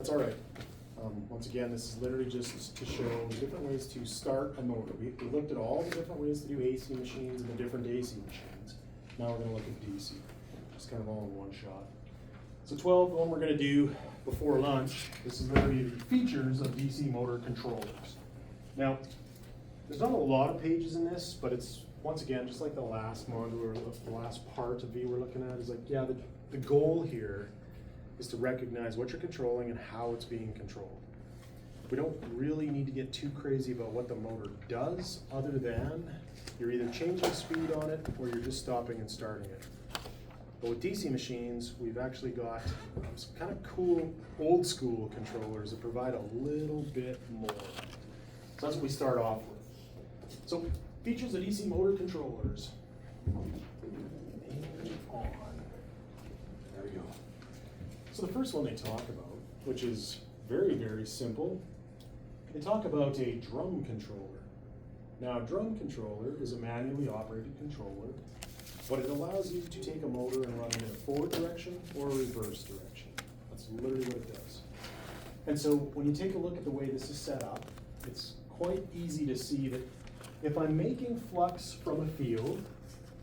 That's all right. Once again, this is literally just to show different ways to start a motor. We looked at all the different ways to do AC machines and the different AC machines. Now we're going to look at DC, just kind of all in one shot. So 12, the one we're going to do before lunch, this is literally the features of DC motor controllers. Now, there's not a lot of pages in this, but it's, once again, just like the last module or the last part of V we're looking at, is like, yeah, the goal here is to recognize what you're controlling and how it's being controlled. We don't really need to get too crazy about what the motor does, other than you're either changing speed on it or you're just stopping and starting it. But with DC machines, we've actually got some kind of cool old school controllers that provide a little bit more. So that's what we start off with. So features of DC motor controllers. There we go. So the first one they talk about, which is very, very simple, they talk about a drum controller. Now, a drum controller is a manually operated controller, but it allows you to take a motor and run it in a forward direction or a reverse direction. That's literally what it does. And so when you take a look at the way this is set up, it's quite easy to see that if I'm making flux from a field,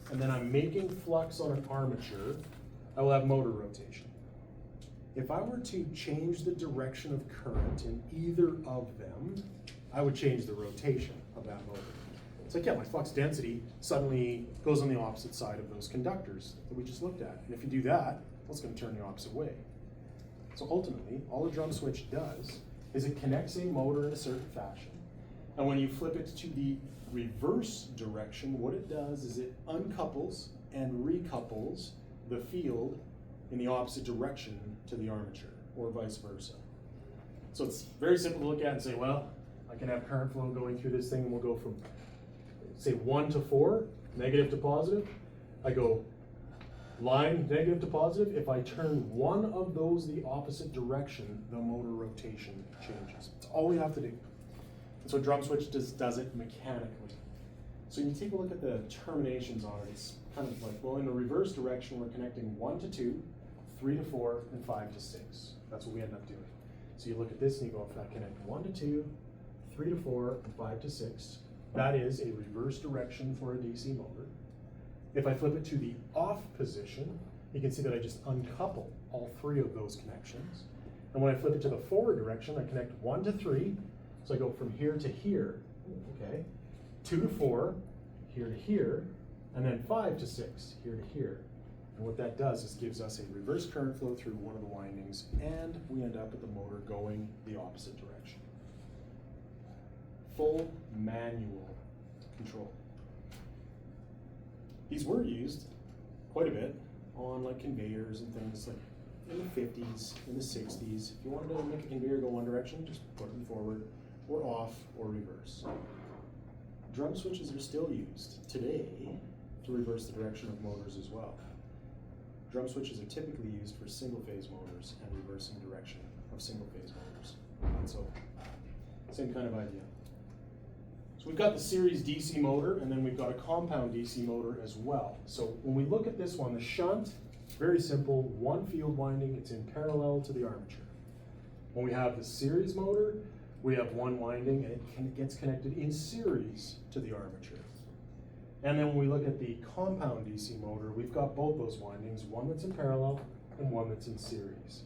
and then I'm making flux on an armature, I will have motor rotation. If I were to change the direction of current in either of them, I would change the rotation of that motor. It's like, yeah, my flux density suddenly goes on the opposite side of those conductors that we just looked at. And if you do that, well, it's going to turn the opposite way. So ultimately, all a drum switch does is it connects a motor in a certain fashion. And when you flip it to the reverse direction, what it does is it uncouples and recouples the field in the opposite direction to the armature, or vice versa. So it's very simple to look at and say, well, I can have current flow going through this thing, and we'll go from, say, 1 to 4, negative to positive. I go line, negative to positive. If I turn one of those the opposite direction, the motor rotation changes. That's all we have to do. And so a drum switch does it mechanically. So you take a look at the terminations on it. It's kind of like, well, in the reverse direction, we're connecting 1 to 2, 3 to 4, and 5 to 6. That's what we end up doing. So you look at this and you go, if I connect 1 to 2, 3 to 4, and 5 to 6, that is a reverse direction for a DC motor. If I flip it to the off position, you can see that I just uncouple all 3 of those connections. And when I flip it to the forward direction, I connect 1 to 3, so I go from here to here, okay, 2 to 4, here to here, and then 5 to 6, here to here. And what that does is gives us a reverse current flow through one of the windings, and we end up with the motor going the opposite direction. Full manual control. These were used quite a bit on like conveyors and things like in the 50s, in the 60s. If you wanted to make a conveyor go one direction, just put them forward or off or reverse. Drum switches are still used today to reverse the direction of motors as well. Drum switches are typically used for single-phase motors and reversing direction of single-phase motors. And so, same kind of idea. So we've got the series DC motor, and then we've got a compound DC motor as well. So when we look at this one, the shunt, very simple, one field winding, it's in parallel to the armature. When we have the series motor, we have one winding, and it gets connected in series to the armature. And then when we look at the compound DC motor, we've got both those windings, one that's in parallel and one that's in series.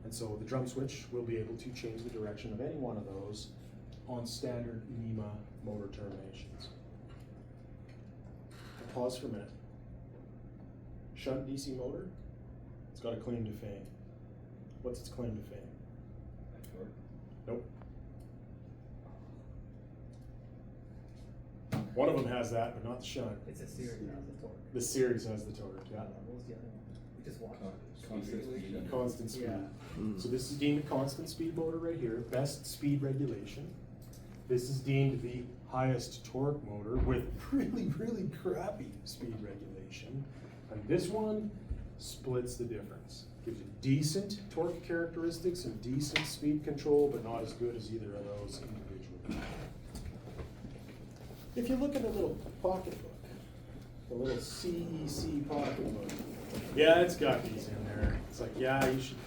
And so the drum switch will be able to change the direction of any one of those on standard NEMA motor terminations. I'll pause for a minute. Shunt DC motor, it's got a claim to fame. What's its claim to fame? Torque? Nope. One of them has that, but not the shunt. It's a series, not the torque. The series has the torque, yeah. What was the other one? We just watched. Constant speed. Constant speed. Yeah. So this is deemed a constant speed motor right here, best speed regulation. This is deemed the highest torque motor with really, really crappy speed regulation. And this one splits the difference. Gives you decent torque characteristics and decent speed control, but not as good as either of those individually. If you look at a little pocketbook, the little CEC pocketbook, yeah, it's got these in there. It's like, yeah, you should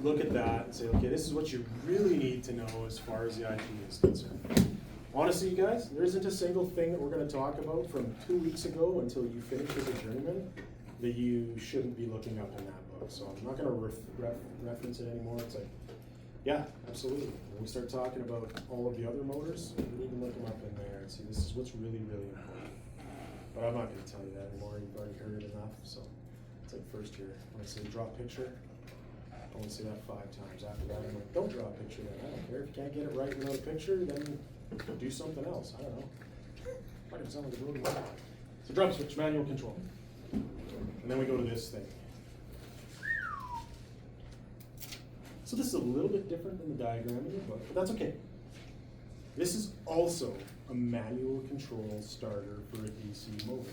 look at that and say, okay, this is what you really need to know as far as the IP is concerned. Honestly, you guys, there isn't a single thing that we're going to talk about from 2 weeks ago until you finish as a journeyman that you shouldn't be looking up in that book. So I'm not going to reference it anymore. It's like, yeah, absolutely. When we start talking about all of the other motors, we need to look them up in there and see this is what's really, really important. But I'm not going to tell you that anymore. You've already heard it enough. So it's like first year, when I say draw a picture, I only say that 5 times. After that, I'm like, don't draw a picture then. I don't care. If you can't get it right without a picture, then do something else. I don't know. Might even sound like a road one. So drum switch, manual control. And then we go to this thing. So this is a little bit different than the diagram in your book, but that's okay. This is also a manual control starter for a DC motor.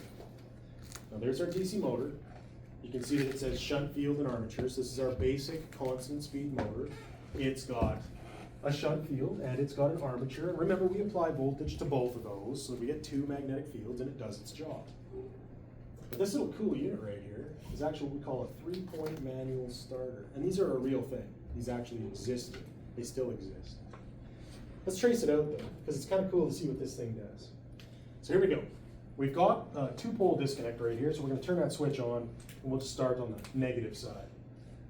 Now there's our DC motor. You can see that it says shunt field and armatures. This is our basic constant speed motor. It's got a shunt field and it's got an armature. And remember, we apply voltage to both of those so that we get 2 magnetic fields and it does its job. But this little cool unit right here is actually what we call a 3-point manual starter. And these are a real thing. These actually exist. They still exist. Let's trace it out though, because it's kind of cool to see what this thing does. So here we go. We've got a 2-pole disconnect right here, so we're going to turn that switch on, and we'll just start on the negative side.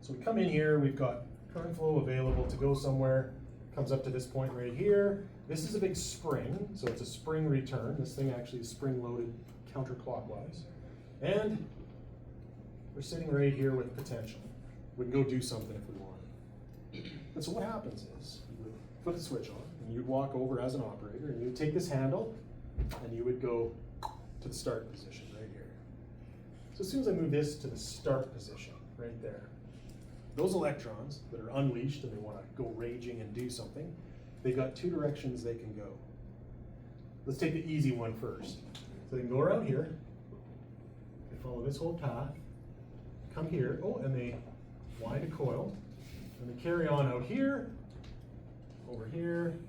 So we come in here, we've got current flow available to go somewhere, comes up to this point right here. This is a big spring, so it's a spring return. This thing actually is spring-loaded counterclockwise. And we're sitting right here with potential. We can go do something if we want. And so what happens is, you would put the switch on, and you'd walk over as an operator, and you would take this handle, and you would go to the start position right here. So as soon as I move this to the start position right there, those electrons that are unleashed and they want to go raging and do something, they've got 2 directions they can go. Let's take the easy one first. So they can go around here, they follow this whole path, come here, oh, and they wind a coil, and they carry on out here, over here,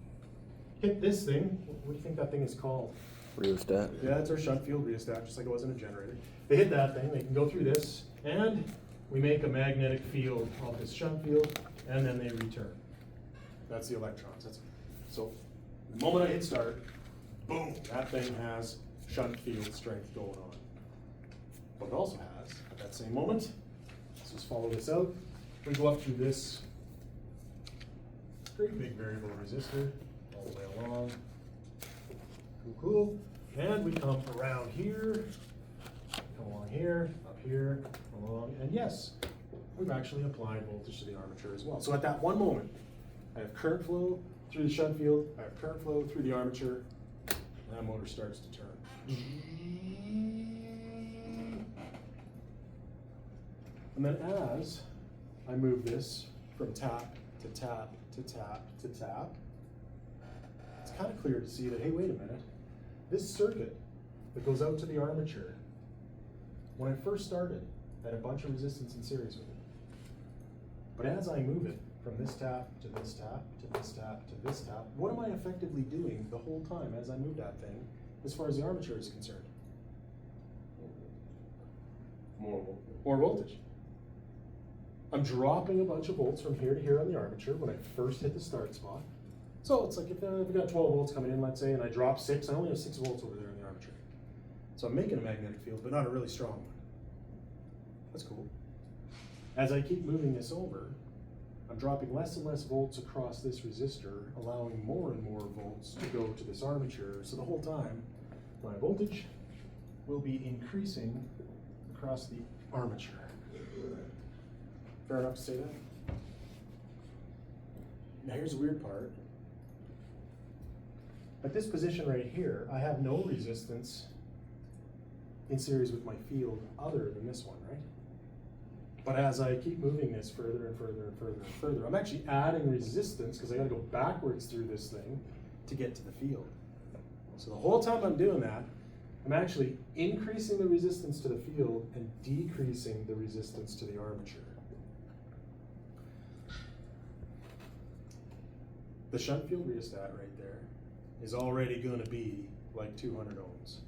hit this thing. What do you think that thing is called? Rheostat. Yeah, it's our shunt field rheostat, just like it was in a generator. They hit that thing, they can go through this, and we make a magnetic field off this shunt field, and then they return. That's the electrons. So the moment I hit start, boom, that thing has shunt field strength going on. But it also has, at that same moment, let's just follow this out, we go up through this great big variable resistor all the way along. Cool. And we come around here, come along here, up here, along, and yes, we've actually applied voltage to the armature as well. So at that one moment, I have current flow through the shunt field, I have current flow through the armature, and that motor starts to turn. And then as I move this from tap to tap to tap to tap, it's kind of clear to see that, hey, wait a minute, this circuit that goes out to the armature, when I first started, had a bunch of resistance in series with it. But as I move it from this tap to this tap to this tap to this tap, what am I effectively doing the whole time as I move that thing as far as the armature is concerned? More voltage. I'm dropping a bunch of volts from here to here on the armature when I first hit the start spot. So it's like if we got 12 volts coming in, let's say, and I drop 6, I only have 6 volts over there in the armature. So I'm making a magnetic field, but not a really strong one. That's cool. As I keep moving this over, I'm dropping less and less volts across this resistor, allowing more and more volts to go to this armature. So the whole time, my voltage will be increasing across the armature. Fair enough to say that? Now here's the weird part. At this position right here, I have no resistance in series with my field other than this one, right? But as I keep moving this further and further and further and further, I'm actually adding resistance because I gotta go backwards through this thing to get to the field. So the whole time I'm doing that, I'm actually increasing the resistance to the field and decreasing the resistance to the armature. The shunt field rheostat right there is already going to be like 200 ohms.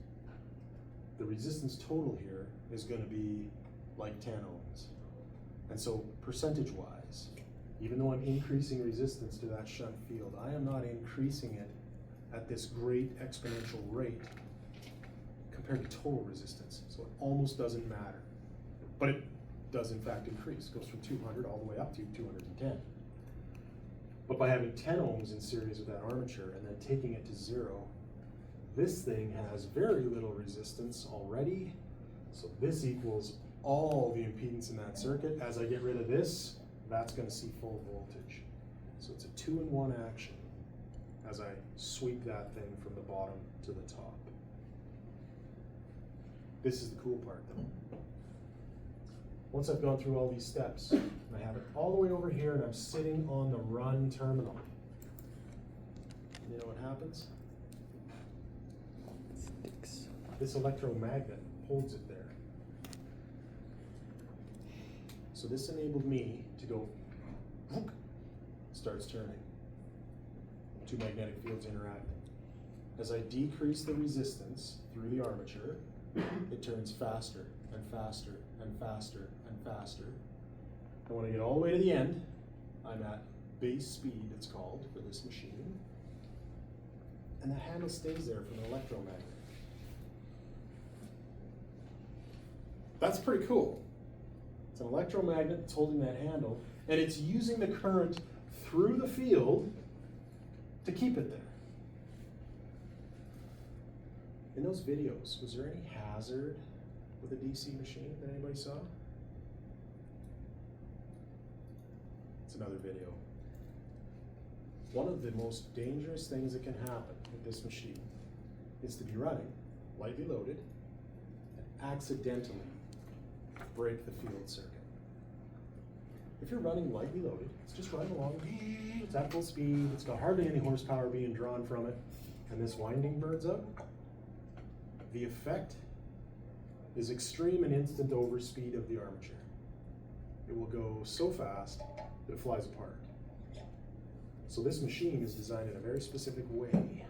The resistance total here is going to be like 10 ohms. And so percentage-wise, Even though I'm increasing resistance to that shunt field, I am not increasing it at this great exponential rate compared to total resistance. So it almost doesn't matter. But it does in fact increase. It goes from 200 all the way up to 210. But by having 10 ohms in series with that armature and then taking it to 0, this thing has very little resistance already. So this equals all the impedance in that circuit. As I get rid of this, that's going to see full voltage. So it's a 2-in-1 action as I sweep that thing from the bottom to the top. This is the cool part though. Once I've gone through all these steps, and I have it all the way over here and I'm sitting on the run terminal, you know what happens? Sticks. This electromagnet holds it there. So this enabled me to go, whoop, starts turning. Two magnetic fields interacting. As I decrease the resistance through the armature, it turns faster and faster and faster and faster. And when I get all the way to the end, I'm at base speed, it's called, for this machine. And the handle stays there for an electromagnet. That's pretty cool. It's an electromagnet that's holding that handle, and it's using the current through the field to keep it there. In those videos, was there any hazard with a DC machine that anybody saw? It's another video. One of the most dangerous things that can happen with this machine is to be running lightly loaded and accidentally break the field circuit. If you're running lightly loaded, it's just running along, it's at full speed, it's got hardly any horsepower being drawn from it, and this winding burns up, the effect is extreme and instant overspeed of the armature. It will go so fast that it flies apart. So this machine is designed in a very specific way.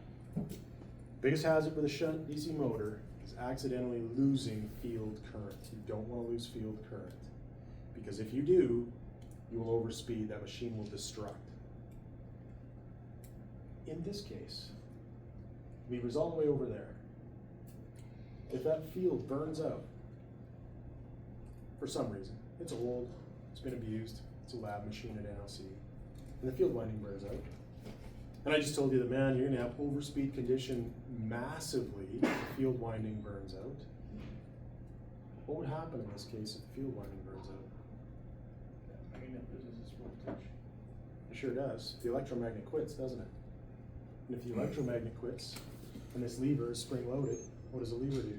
Biggest hazard with a shunt DC motor is accidentally losing field current. You don't want to lose field current, because if you do, you will overspeed, that machine will destruct. In this case, lever's all the way over there. If that field burns out, for some reason, it's old, it's been abused, it's a lab machine at NLC, and the field winding burns out, and I just told you that, man, you're gonna have overspeed condition massively if the field winding burns out. What would happen in this case if the field winding burns out? It sure does. The electromagnet quits, doesn't it? And if the electromagnet quits, and this lever is spring-loaded, what does the lever do?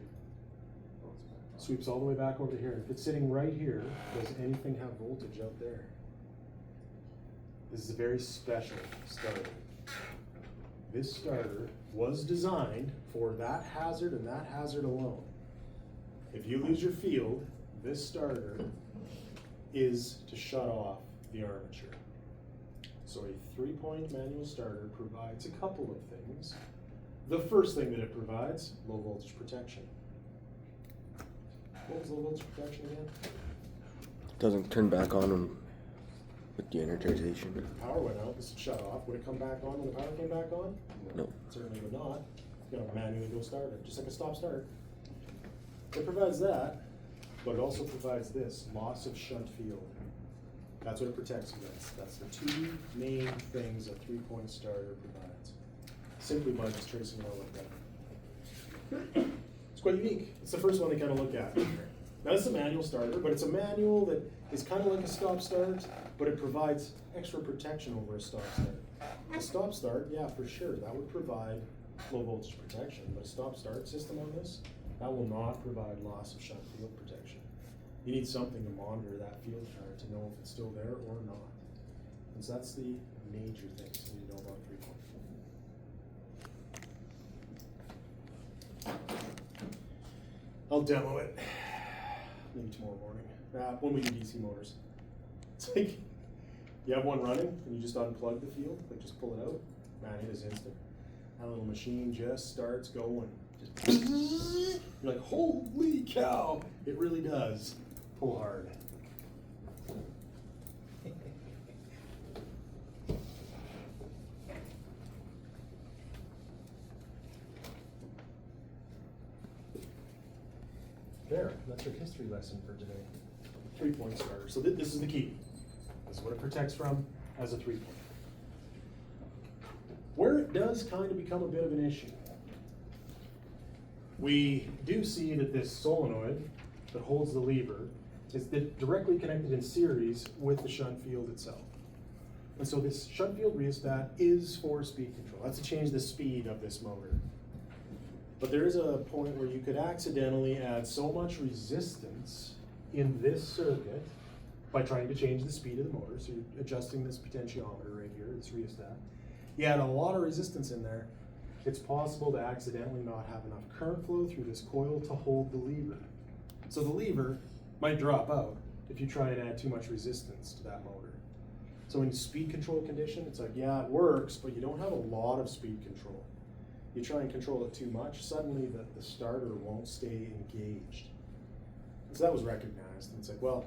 Sweeps all the way back over here. And if it's sitting right here, does anything have voltage out there? This is a very special starter. This starter was designed for that hazard and that hazard alone. If you lose your field, this starter is to shut off the armature. So a 3-point manual starter provides a couple of things. The first thing that it provides, low voltage protection. What was low voltage protection again? Doesn't turn back on with the energization. If the power went out, this would shut off. Would it come back on when the power came back on? No. It certainly would not. You gotta manually go start it, just like a stop start. It provides that, but it also provides this, loss of shunt field. That's what it protects against. That's the two main things a 3-point starter provides. Simply by just tracing it all like that. It's quite unique. It's the first one to kind of look at. Now this is a manual starter, but it's a manual that is kind of like a stop start, but it provides extra protection over a stop start. A stop start, yeah, for sure, that would provide low voltage protection, but a stop start system on this, that will not provide loss of shunt field protection. You need something to monitor that field current to know if it's still there or not. And so that's the major things you need to know about 3-point. I'll demo it maybe tomorrow morning when we do DC motors. It's like you have one running and you just unplug the field, like just pull it out. Man, it is instant. That little machine just starts going. Just you're like, holy cow! It really does pull hard. there. That's your history lesson for today. 3-point starter. So this is the key. This is what it protects from as a 3-point. Where it does kind of become a bit of an issue, we do see that this solenoid that holds the lever is directly connected in series with the shunt field itself. And so this shunt field rheostat is for speed control. That's to change the speed of this motor. But there is a point where you could accidentally add so much resistance in this circuit by trying to change the speed of the motor. So you're adjusting this potentiometer right here, this rheostat. You add a lot of resistance in there, it's possible to accidentally not have enough current flow through this coil to hold the lever. So the lever might drop out if you try and add too much resistance to that motor. So in speed control condition, it's like, yeah, it works, but you don't have a lot of speed control. You try and control it too much, suddenly the starter won't stay engaged. So that was recognized, and it's like, well,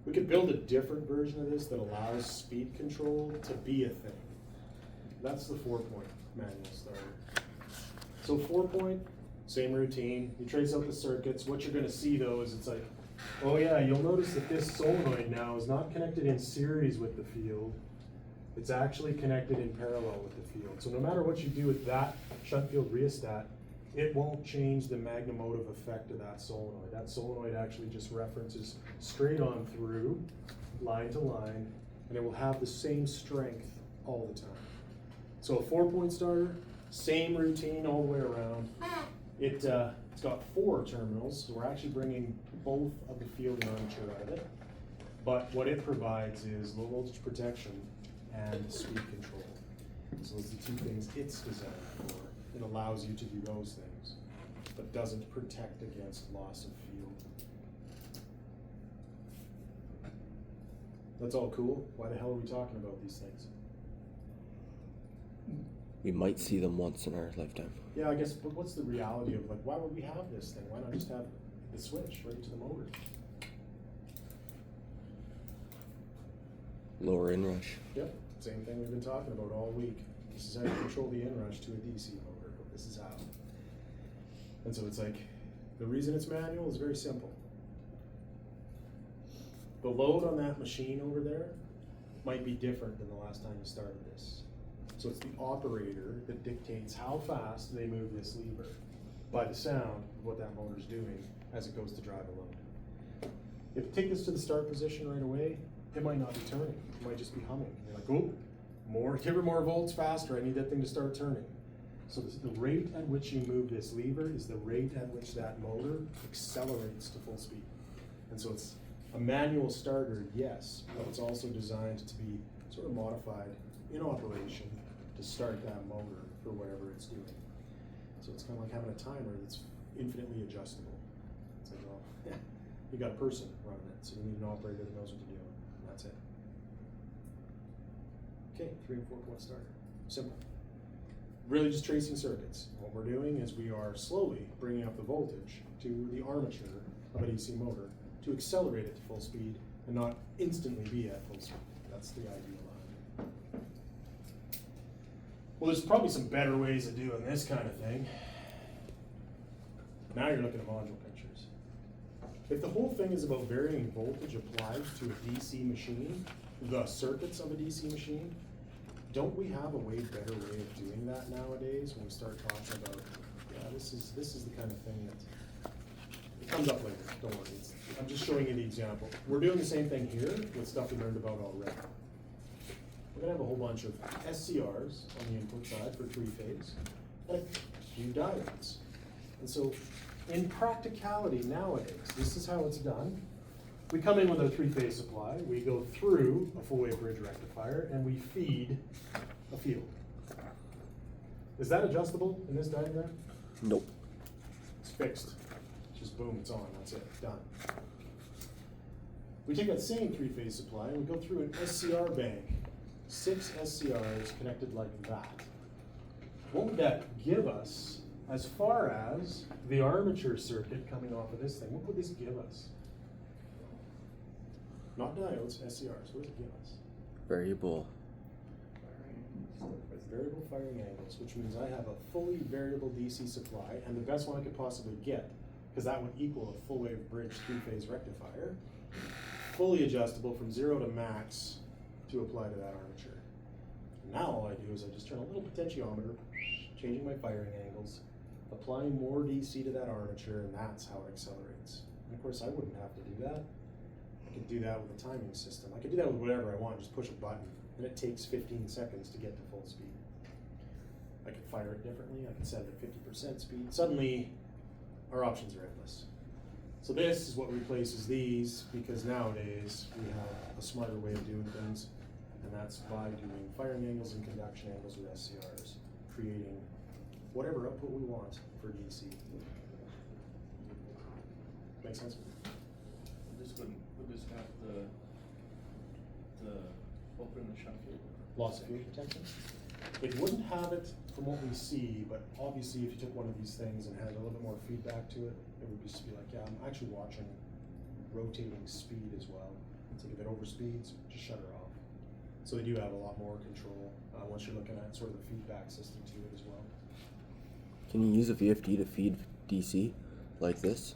we could build a different version of this that allows speed control to be a thing. That's the 4-point manual starter. So 4-point, same routine. You trace out the circuits. What you're going to see though is it's like, oh yeah, you'll notice that this solenoid now is not connected in series with the field. It's actually connected in parallel with the field. So no matter what you do with that shunt field rheostat, it won't change the magnemotive effect of that solenoid. That solenoid actually just references straight on through, line to line, and it will have the same strength all the time. So a 4-point starter, same routine all the way around. It's got 4 terminals, so we're actually bringing both of the field and armature out of it. But what it provides is low voltage protection and speed control. So those are the 2 things it's designed for. It allows you to do those things, but doesn't protect against loss of field. That's all cool. Why the hell are we talking about these things? We might see them once in our lifetime. Yeah, I guess, but what's the reality of, like, why would we have this thing? Why not just have the switch right to the motor? Lower inrush. Yep, same thing we've been talking about all week. This is how you control the inrush to a DC motor. This is how. And so it's like, the reason it's manual is very simple. The load on that machine over there might be different than the last time you started this. So it's the operator that dictates how fast they move this lever by the sound of what that motor's doing as it goes to drive a load. If you take this to the start position right away, it might not be turning. It might just be humming. You're like, oh, give her more volts faster. I need that thing to start turning. So the rate at which you move this lever is the rate at which that motor accelerates to full speed. And so it's a manual starter, yes, but it's also designed to be sort of modified in operation to start that motor for whatever it's doing. So it's kind of like having a timer that's infinitely adjustable. It's like, well, yeah, you got a person running it, so you need an operator that knows what to do, and that's it. Okay, 3 and 4-point starter, simple. Really just tracing circuits. What we're doing is we are slowly bringing up the voltage to the armature of an AC motor to accelerate it to full speed and not instantly be at full speed. That's the ideal line. Well, there's probably some better ways of doing this kind of thing. Now you're looking at module pictures. If the whole thing is about varying voltage applied to a DC machine, the circuits of a DC machine, don't we have a way better way of doing that nowadays when we start talking about, yeah, this is the kind of thing that, it comes up later, don't worry. I'm just showing you the example. We're doing the same thing here with stuff we learned about already. We're gonna have a whole bunch of SCRs on the input side for 3-phase, and a few diodes. And so in practicality nowadays, this is how it's done. We come in with our 3-phase supply, we go through a full-wave bridge rectifier, and we feed a field. Is that adjustable in this diagram? Nope. It's fixed. Just boom, it's on, that's it, done. We take that same 3-phase supply and we go through an SCR bank, 6 SCRs connected like that. What would that give us as far as the armature circuit coming off of this thing? What would this give us? Not diodes, SCRs. What does it give us? Variable. Variable firing angles, which means I have a fully variable DC supply, and the best one I could possibly get because that would equal a full wave bridge 3-phase rectifier, fully adjustable from 0 to max to apply to that armature. Now all I do is I just turn a little potentiometer, changing my firing angles, applying more DC to that armature, and that's how it accelerates. And of course I wouldn't have to do that. I could do that with a timing system. I could do that with whatever I want, just push a button, and it takes 15 seconds to get to full speed. I could fire it differently, I could set it at 50% speed. Suddenly, our options are endless. So this is what replaces these, because nowadays we have a smarter way of doing things, and that's by doing firing angles and conduction angles with SCRs, creating whatever output we want for DC. Make sense? Would this have the open and shut field? Loss of fuel protection. It wouldn't have it from what we see, but obviously if you took one of these things and had a little bit more feedback to it, it would just be like, yeah, I'm actually watching rotating speed as well. It's like if it overspeeds, just shut her off. So they do have a lot more control once you're looking at sort of the feedback system to it as well. Can you use a VFD to feed DC like this?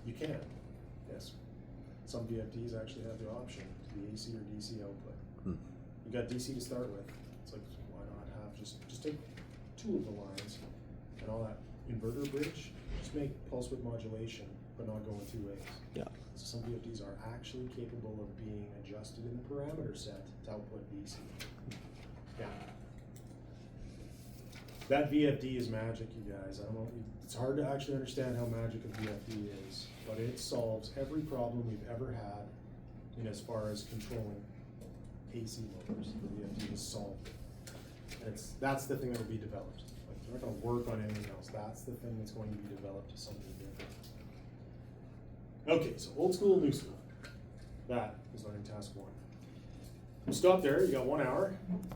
You can, yes. Some VFDs actually have the option to be AC or DC output. You got DC to start with. It's like, why not have just take 2 of the lines and all that inverter bridge, just make pulse width modulation, but not go in 2 ways. Yeah. So some VFDs are actually capable of being adjusted in the parameter set to output DC. Yeah. That VFD is magic, you guys. I don't know, it's hard to actually understand how magic a VFD is, but it solves every problem we've ever had in as far as controlling AC motors. The VFD has solved it. And that's the thing that will be developed. Like, they're not going to work on anything else. That's the thing that's going to be developed to something different. Okay, so old school, new school. That is learning task 1. Stop there, you got 1 hour.